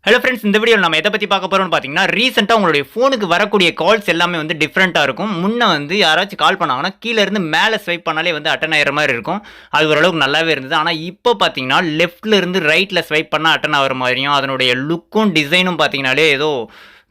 Hello friends, இந்த வீடியோவில் நம்ம எதை பற்றி பார்க்க போகிறோம்னு பார்த்தீங்கன்னா, ரீசெண்டாக உங்களுடைய ஃபோனுக்கு வரக்கூடிய கால்ஸ் எல்லாமே வந்து டிஃப்ரெண்ட்டாக இருக்கும். முன்ன வந்து யாராச்சும் கால் பண்ணாங்கன்னா, கீழ இருந்து மேலே ஸ்வைப் பண்ணாலே வந்து அட்டன் ஆகிற மாதிரி இருக்கும். அது ஓரளவுக்கு நல்லாவே இருந்தது. ஆனால் இப்போ பார்த்தீங்கன்னா, லெஃப்ட்ல இருந்து ரைட்டில் ஸ்வைப் பண்ணால் அட்டன் ஆகிற மாதிரியும், அதனுடைய லுக்கும் டிசைனும் பார்த்தீங்கனாலே ஏதோ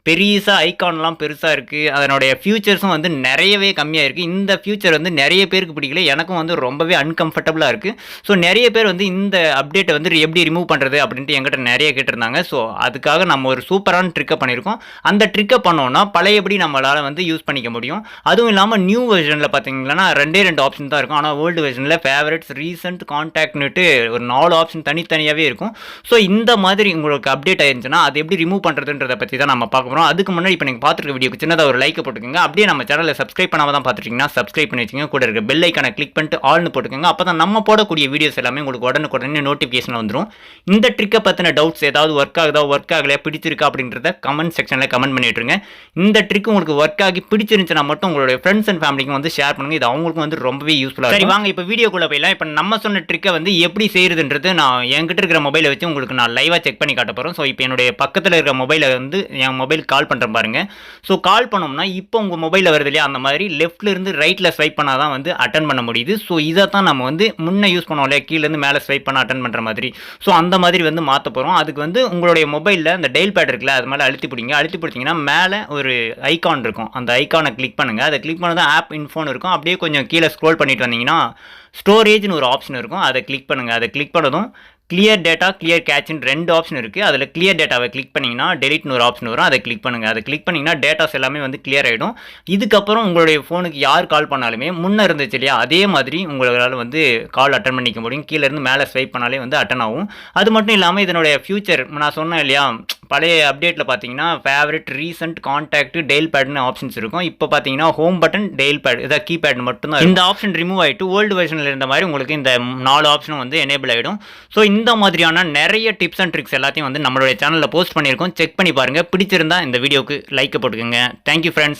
பெரிசா ஐகான்லாம் பெருசா இருக்கு. அதனுடைய ஃபியூச்சர்ஸும் வந்து நெறையவே கம்மியா இருக்கு. இந்த ஃபியூச்சர் வந்து நெறைய பேருக்கு பிடிக்கல. எனக்கும் வந்து ரொம்பவே அன்கம்ஃபர்டபுளா இருக்கு. ஸோ நெறைய பேர் வந்து இந்த அப்டேட்ட வந்து எப்படி ரிமூவ் பண்றது அப்படின்ட்டு என்கிட்ட நெறைய கேட்டிருந்தாங்க. ஸோ அதுக்காக நம்ம ஒரு சூப்பரான ட்ரிக்க பண்ணியிருக்கோம். அந்த ட்ரிக்க பண்ணோம்னா பழையபடி நம்மளால வந்து யூஸ் பண்ணிக்க முடியும். அதுவும் இல்லாம நியூ வெர்ஷன்ல பார்த்தீங்கன்னா 2 ஆப்ஷன் தான் இருக்கும். ஆனா ஓல்டு வெர்ஷன்ல ஃபேவரைட்ஸ், ரீசென்ட், கான்டாக்ட்னுட்டு ஒரு 4 ஆப்ஷன் தனித்தனியாவே இருக்கும். ஸோ இந்த மாதிரி உங்களுக்கு அப்டேட் ஆயிருந்துச்சுன்னா, அது எப்படி ரிமூவ் பண்றதுன்றத பத்தி தான் நம்ம பார்க்க போறோம். அதுக்கு முன்னாடி இப்போ நீங்க பார்த்துருக்க வீடியோக்கு சின்னதாக ஒரு லைக் போட்டுக்கோங்க. அப்படியே நம்ம சேனலை சப்ஸ்கிரைப் பண்ணாம தான் பார்த்துருக்கீங்கன்னா சப்ஸ்கிரைப் பண்ணி வச்சுங்க. கூட இருக்க பெல் ஐக்கானை கிளிக் பண்ணிட்டு ஆல்னு போட்டுக்கோங்க. அப்போ தான் நம்ம போடக்கூடிய வீடியோஸ் எல்லாமே உங்களுக்கு உடனுக்குடனே நோட்டிஃபிகேஷன் வந்துடும். இந்த ட்ரிக்கை பற்றின டவுட்ஸ் ஏதாவது ஒர்க் ஆகுதா, ஒர்க் ஆகலையா, பிடிச்சிருக்கா அப்படின்றத கமெண்ட் செக்ஷனில் கமெண்ட் பண்ணிட்டுருங்க. இந்த ட்ரிக் உங்களுக்கு ஒர்க் ஆகி பிடிச்சிருந்துச்சுன்னா மட்டும் உங்களுடைய ஃப்ரெண்ட்ஸ் அண்ட் ஃபேமிலிக்கு வந்து ஷேர் பண்ணுங்க. இது அவங்களுக்கும் வந்து ரொம்பவே யூஸ்ஃபுல்லாக இருக்கும். சரி வாங்க இப்போ வீடியோக்குள்ளே போயிடலாம். இப்போ நம்ம சொன்ன ட்ரிக்கை வந்து எப்படி செய்யறதுன்றது நான் என்கிட்ட இருக்கிற மொபைலை வச்சு உங்களுக்கு நான் லைவாக செக் பண்ணி காட்ட போகிறோம். ஸோ இப்போ என்னுடைய பக்கத்தில் இருக்கிற மொபைலை வந்து என் மொபைல் கால் பண்ணுறேன் பாருங்க. ஸோ கால் பண்ணோம்னா இப்போ உங்கள் மொபைலில் வருது இல்லையா, அந்த மாதிரி லெஃப்ட்ல இருந்து ரைட்டில் ஸ்வைப் பண்ணால் தான் வந்து அட்டன் பண்ண முடியுது. ஸோ இதை தான் நம்ம வந்து முன்னே யூஸ் பண்ணுவோம் இல்லையா, கீழேருந்து மேலே ஸ்வைப் பண்ண அட்டன் பண்ணுற மாதிரி. ஸோ அந்த மாதிரி வந்து மாற்ற போகிறோம். அதுக்கு வந்து உங்களுடைய மொபைலில் அந்த டெயில் பேட் இருக்குல்ல, அது மேலே அழுத்தி பிடிங்க. அழுத்தி பிடிச்சிங்கன்னா மேலே ஒரு ஐகான் இருக்கும். அந்த ஐகானை கிளிக் பண்ணுங்கள். அதை கிளிக் பண்ணதான் ஆப் இன்ஃபோன் இருக்கும். அப்படியே கொஞ்சம் கீழே ஸ்க்ரோல் பண்ணிட்டு வந்தீங்கன்னா ஸ்டோரேஜ்னு ஒரு ஆப்ஷன் இருக்கும். அதை கிளிக் பண்ணுங்கள். அதை கிளிக் பண்ணதும் கிளியர் டேட்டா, கிளியர் கேட்ச்னு 2 ஆப்ஷன் இருக்குது. அதில் கிளியர் டேட்டாவை கிளிக் பண்ணிங்கன்னா டெலிட்னு ஒரு ஆப்ஷன் வரும். அதை கிளிக் பண்ணுங்கள். அதை கிளிக் பண்ணிங்கன்னா டேட்டாஸ் எல்லாமே வந்து கிளியர் ஆகிடும். இதுக்கப்புறம் உங்களுடைய ஃபோனுக்கு யார் கால் பண்ணாலுமே முன்னே இருந்துச்சு இல்லையா, அதே மாதிரி உங்களால் வந்து கால் அட்டன் பண்ணிக்க முடியும். கீழேருந்து மேலே ஸ்வைப் பண்ணாலே வந்து அட்டன் ஆகும். அது மட்டும் இல்லாமல் இதனுடைய ஃபியூச்சர் நான் சொன்னேன் இல்லையா, பழைய அப்டேட்டில் பார்த்தீங்கன்னா ஃபேவரட், ரீசெண்ட், கான்டாக்ட், டெயில் பேட்னு ஆப்ஷன்ஸ் இருக்கும். இப்போ பார்த்தீங்கன்னா ஹோம் பட்டன், டெயில் பேட், இதாக கீபேட் மட்டும்தான். இந்த ஆப்ஷன் ரிமூவ் ஆகிட்டு ஓல்டு வெர்ஷனில் இருந்த மாதிரி உங்களுக்கு இந்த 4 ஆப்ஷனும் வந்து எனேபிள் ஆகிடும். ஸோ இந்த மாதிரியான நிறைய டிப்ஸ் அண்ட் ட்ரிக்ஸ் எல்லாத்தையும் வந்து நம்மளுடைய சேனலில் போஸ்ட் பண்ணியிருக்கோம். செக் பண்ணி பாருங்கள். பிடிச்சிருந்தா இந்த வீடியோக்கு லைக் போட்டுக்கோங்க. Thank you friends.